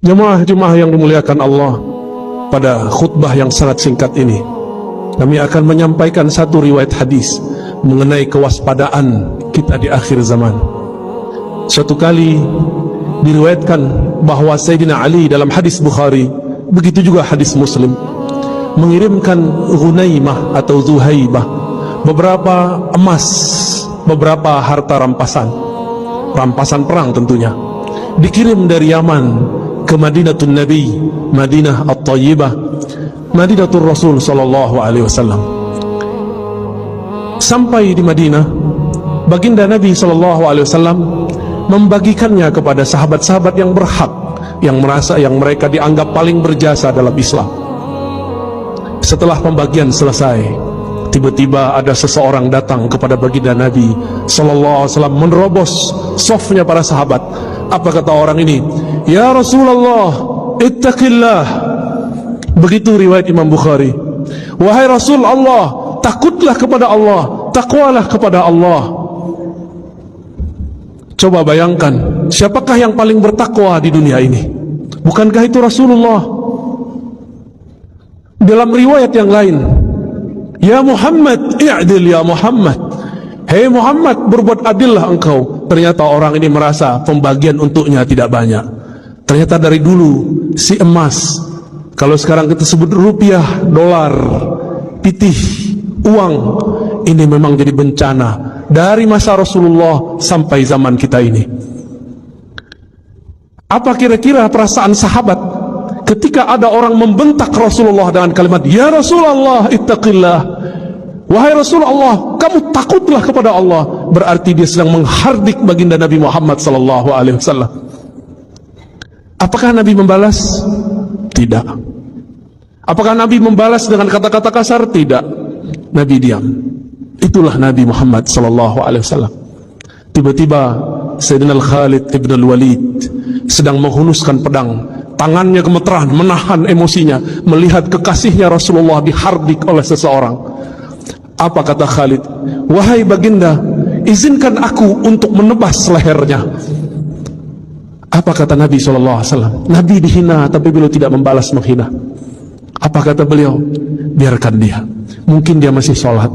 Jemaah-jemaah yang dimuliakan Allah, pada khutbah yang sangat singkat ini kami akan menyampaikan satu riwayat hadis mengenai kewaspadaan kita di akhir zaman. Suatu kali diriwayatkan bahwa Sayyidina Ali dalam hadis Bukhari, begitu juga hadis Muslim, mengirimkan Ghunaimah atau Zuhaibah beberapa emas, beberapa harta rampasan perang tentunya, dikirim dari Yaman ke Madinatul Nabi, Madinah At-Tayyibah, Madinatul Rasul sallallahu alaihi wasallam. Sampai di Madinah, baginda Nabi sallallahu alaihi wasallam membagikannya kepada sahabat-sahabat yang berhak, yang merasa yang mereka dianggap paling berjasa dalam Islam. Setelah pembagian selesai, tiba-tiba ada seseorang datang kepada baginda Nabi sallallahu alaihi wasallam, menerobos safnya para sahabat. Apa kata orang ini? Ya Rasulullah, ittaqillah. Begitu riwayat Imam Bukhari. Wahai Rasul Allah, takutlah kepada Allah, takwalah kepada Allah. Coba bayangkan, siapakah yang paling bertakwa di dunia ini? Bukankah itu Rasulullah? Dalam riwayat yang lain, ya Muhammad, i'dil ya Muhammad. Hei Muhammad, berbuat adillah engkau. Ternyata orang ini merasa pembagian untuknya tidak banyak. Ternyata dari dulu si emas, kalau sekarang kita sebut rupiah, dolar, pitih, uang, ini memang jadi bencana dari masa Rasulullah sampai zaman kita ini. Apa kira-kira perasaan sahabat ketika ada orang membentak Rasulullah dengan kalimat ya Rasulullah ittaqillah? Wahai Rasulullah, kamu takutlah kepada Allah. Berarti dia sedang menghardik baginda Nabi Muhammad sallallahu alaihi wasallam. Apakah Nabi membalas? Tidak. Apakah Nabi membalas dengan kata-kata kasar? Tidak. Nabi diam. Itulah Nabi Muhammad sallallahu alaihi wasallam. Tiba-tiba Sayyidina Khalid ibn al-Walid sedang menghunuskan pedang. Tangannya gemeteran, menahan emosinya melihat kekasihnya Rasulullah dihardik oleh seseorang. Apa kata Khalid? Wahai baginda, izinkan aku untuk menebas lehernya. Apa kata Nabi SAW? Nabi dihina, tapi beliau tidak membalas menghina. Apa kata beliau? Biarkan dia, mungkin dia masih sholat.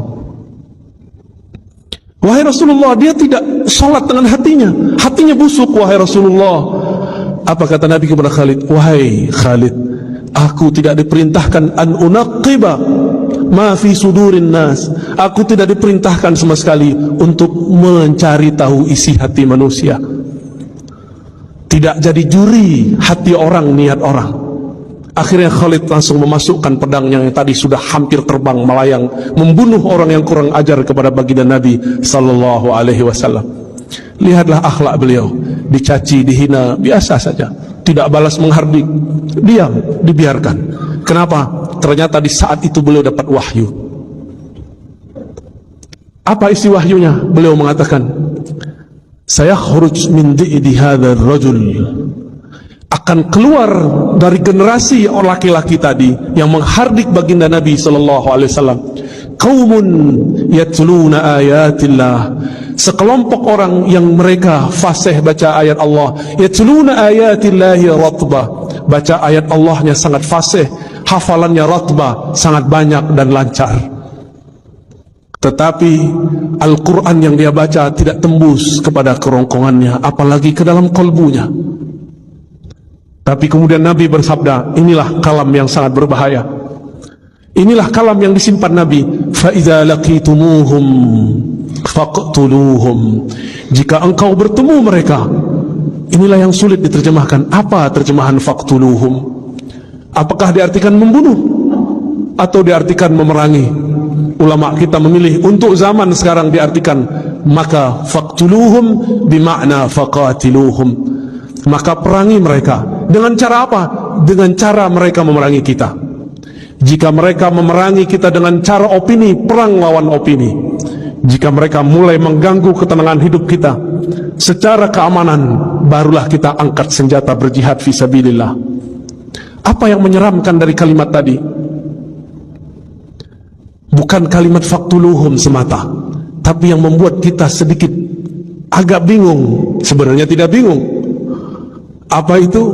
Wahai Rasulullah, dia tidak sholat dengan hatinya, hatinya busuk. Wahai Rasulullah, apa kata Nabi kepada Khalid? Wahai Khalid, aku tidak diperintahkan an unaqiba ma fi sudurin nas. Aku tidak diperintahkan sama sekali untuk mencari tahu isi hati manusia. Tidak jadi juri hati orang, niat orang. Akhirnya Khalid langsung memasukkan pedangnya yang tadi sudah hampir terbang melayang, membunuh orang yang kurang ajar kepada baginda Nabi sallallahu alaihi wasallam. Lihatlah akhlak beliau, dicaci, dihina, biasa saja, tidak balas menghardik, diam, dibiarkan. Kenapa? Ternyata di saat itu beliau dapat wahyu. Apa isi wahyunya? Beliau mengatakan, saya khuruj min di'di hadzal rajul, akan keluar dari generasi laki-laki tadi yang menghardik baginda Nabi sallallahu alaihi wasallam, qaumun yatluna ayatillah, sekelompok orang yang mereka fasih baca ayat Allah, yatluna ayatillahi ratbah, baca ayat Allahnya sangat fasih, hafalannya ratbah, sangat banyak dan lancar. Tetapi Al-Quran yang dia baca tidak tembus kepada kerongkongannya, apalagi ke dalam kalbunya. Tapi kemudian Nabi bersabda, inilah kalam yang sangat berbahaya. Inilah kalam yang disimpan Nabi. فَإِذَا لَقِيتُمُوهُمْ فَقْتُلُوهُمْ. Jika engkau bertemu mereka, inilah yang sulit diterjemahkan. Apa terjemahan faqtuluhum? Apakah diartikan membunuh atau diartikan memerangi? Ulama kita memilih untuk zaman sekarang diartikan, maka faqtuluhum bimakna faqatiluhum, maka perangi mereka. Dengan cara apa? Dengan cara mereka memerangi kita. Jika mereka memerangi kita dengan cara opini, perang lawan opini. Jika mereka mulai mengganggu ketenangan hidup kita secara keamanan, barulah kita angkat senjata berjihad fisabilillah. Apa yang menyeramkan dari kalimat tadi? Bukan kalimat faqtuluhum semata, tapi yang membuat kita sedikit agak bingung. Sebenarnya tidak bingung. Apa itu?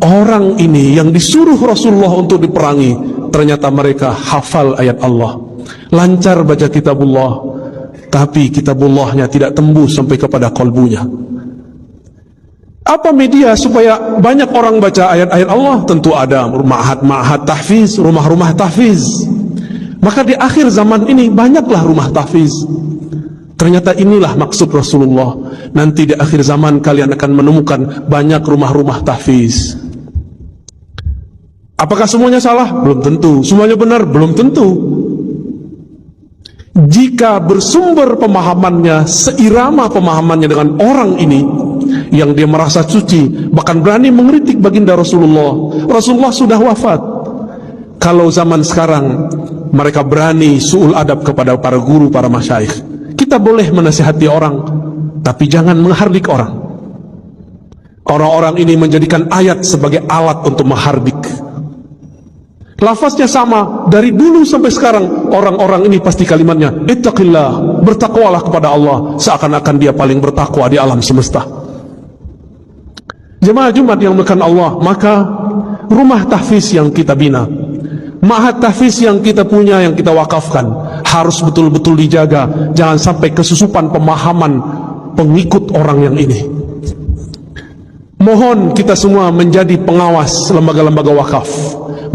orang ini yang disuruh Rasulullah untuk diperangi, ternyata mereka hafal ayat Allah, lancar baca kitabullah, tapi kitabullahnya tidak tembus sampai kepada kalbunya. Apa media supaya banyak orang baca ayat-ayat Allah? Tentu ada ma'had tahfiz, rumah-rumah tahfiz. Maka di akhir zaman ini banyaklah rumah tahfiz. Ternyata inilah maksud Rasulullah. Nanti di akhir zaman kalian akan menemukan banyak rumah-rumah tahfiz. Apakah semuanya salah? Belum tentu. Semuanya benar? Belum tentu. Jika bersumber pemahamannya, seirama pemahamannya dengan orang ini yang dia merasa suci, bahkan berani mengkritik baginda Rasulullah. Rasulullah sudah wafat. Kalau zaman sekarang mereka berani su'ul adab kepada para guru, para masyayikh. Kita boleh menasihati orang, tapi jangan menghardik orang. Orang-orang ini menjadikan ayat sebagai alat untuk menghardik. Lafaznya sama dari dulu sampai sekarang. Orang-orang ini pasti kalimatnya ittaqillah, bertakwalah kepada Allah, seakan-akan dia paling bertakwa di alam semesta. Jemaah Jumat yang dimuliakan Allah, maka rumah tahfiz yang kita bina, ma'had tahfiz yang kita punya, yang kita wakafkan, harus betul-betul dijaga. Jangan sampai kesusupan pemahaman pengikut orang yang ini. Mohon kita semua menjadi pengawas lembaga-lembaga wakaf.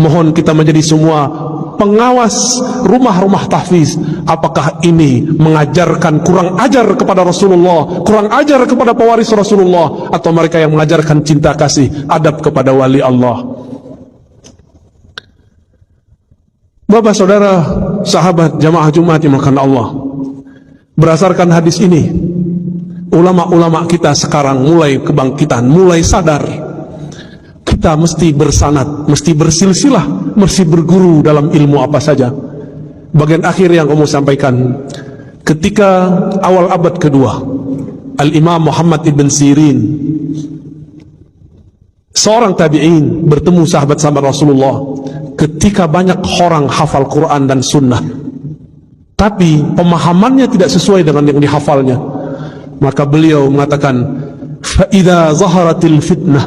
Mohon kita menjadi semua pengawas rumah-rumah tahfiz. Apakah ini mengajarkan kurang ajar kepada Rasulullah, kurang ajar kepada pewaris Rasulullah, atau mereka yang mengajarkan cinta kasih, adab kepada wali Allah? Bapak, saudara, sahabat, jamaah Jumat yang dimuliakan Allah, berdasarkan hadis ini, ulama-ulama kita sekarang mulai kebangkitan, mulai sadar. Kita mesti bersanad, mesti bersilsilah, mesti berguru dalam ilmu apa saja. Bagian akhir yang kamu sampaikan, ketika awal abad kedua, Al-Imam Muhammad ibn Sirin, seorang tabi'in, bertemu sahabat-sahabat Rasulullah. Ketika banyak orang hafal Quran dan Sunnah, tapi pemahamannya tidak sesuai dengan yang dihafalnya, maka beliau mengatakan, فَإِذَا ظَهَرَتِ الْفِتْنَةِ,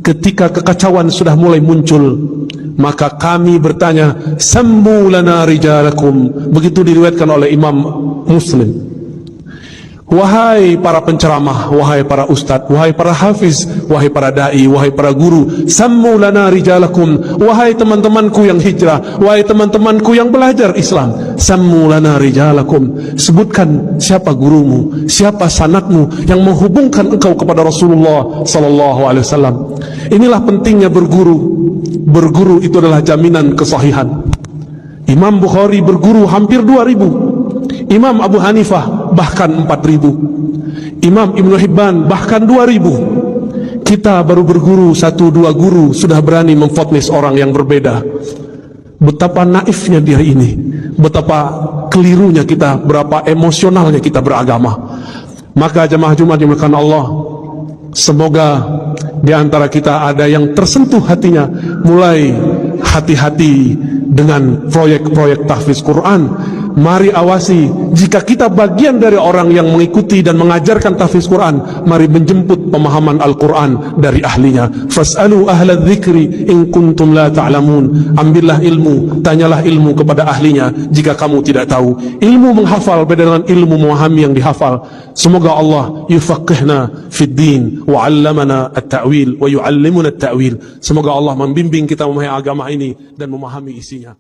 ketika kekacauan sudah mulai muncul, maka kami bertanya, sammu lana rijalakum. Begitu diriwayatkan oleh Imam Muslim. Wahai para penceramah, wahai para ustadz, wahai para hafiz, wahai para da'i, wahai para guru, sammu lana rijalakum. Wahai teman-temanku yang hijrah, wahai teman-temanku yang belajar Islam, sammu lana rijalakum. Sebutkan siapa gurumu, siapa sanadmu yang menghubungkan engkau kepada Rasulullah sallallahu alaihi wasallam. Inilah pentingnya berguru. Berguru itu adalah jaminan kesahihan. Imam Bukhari berguru hampir 2000. Imam Abu Hanifah bahkan 4000. Imam Ibnu Hibban bahkan 2000. Kita baru berguru 1-2 guru sudah berani memfotnis orang yang berbeda. Betapa naifnya dia ini, betapa kelirunya kita, berapa emosionalnya kita beragama. Maka jemaah Jumat yang dimuliakan Allah, semoga di antara kita ada yang tersentuh hatinya, mulai hati-hati dengan proyek-proyek tahfiz Quran. Mari awasi, jika kita bagian dari orang yang mengikuti dan mengajarkan tahfiz Quran, mari menjemput pemahaman Al-Quran dari ahlinya. Fas'alu ahla dzikri in kuntum la ta'lamun. Ambillah ilmu, tanyalah ilmu kepada ahlinya jika kamu tidak tahu. Ilmu menghafal beda dengan ilmu memahami yang dihafal. Semoga Allah yufaqihna fid din wa 'allamana at-ta'wil wa yu'allimuna at-ta'wil. Semoga Allah membimbing kita memahami agama ini dan memahami isinya.